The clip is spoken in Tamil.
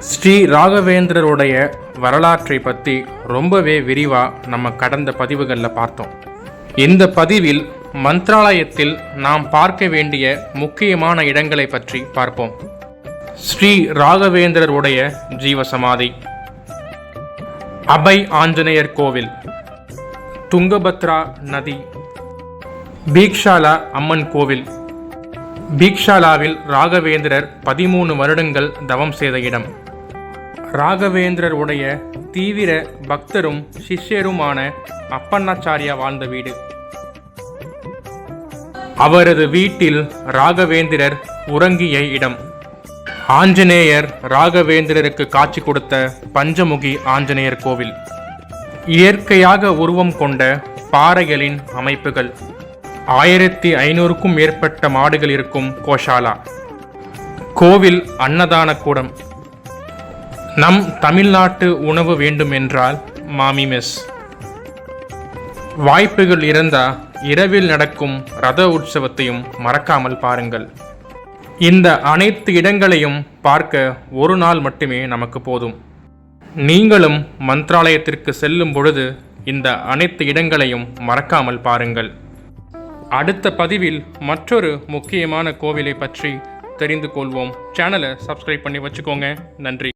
ஸ்ரீ ராகவேந்திரருடைய வரலாற்றை பற்றி ரொம்பவே விரிவாக நம்ம கடந்த பதிவுகளில் பார்த்தோம். இந்த பதிவில் மந்த்ராலயத்தில் நாம் பார்க்க வேண்டிய முக்கியமான இடங்களை பற்றி பார்ப்போம். ஸ்ரீ ராகவேந்திரருடைய ஜீவசமாதி, அபய் ஆஞ்சநேயர் கோவில், துங்கபத்ரா நதி, பீக்ஷாலா அம்மன் கோவில். பீக்ஷாலாவில் ராகவேந்திரர் 13 வருடங்கள் தவம் செய்த இடம். ராகவேந்திரர் உடைய தீவிர பக்தரும் சிஷ்யருமான அப்பண்ணாச்சாரியா வாழ்ந்த வீடு. அவரது வீட்டில் ராகவேந்திரர் உறங்கிய இடம். ஆஞ்சநேயர் ராகவேந்திரருக்கு காட்சி கொடுத்த பஞ்சமுகி ஆஞ்சநேயர் கோவில். இயற்கையாக உருவம் கொண்ட பாறைகளின் அமைப்புகள். 1500க்கும் மேற்பட்ட மாடுகள் இருக்கும் கோஷாலா. கோவில் அன்னதான கூடம். நம் தமிழ்நாட்டு உணவு வேண்டும் என்றால் மாமி மெஸ். வாய்ப்புகள் இருந்தால் இரவில் நடக்கும் ரத உற்சவத்தையும் மறக்காமல் பாருங்கள். இந்த அனைத்து இடங்களையும் பார்க்க ஒரு நாள் மட்டுமே நமக்கு போதும். நீங்களும் மந்த்ராலயத்திற்கு செல்லும் பொழுது இந்த அனைத்து இடங்களையும் மறக்காமல் பாருங்கள். அடுத்த பதிவில் மற்றொரு முக்கியமான கோவிலை பற்றி தெரிந்து கொள்வோம். சேனலை சப்ஸ்கிரைப் பண்ணி வச்சுக்கோங்க. நன்றி.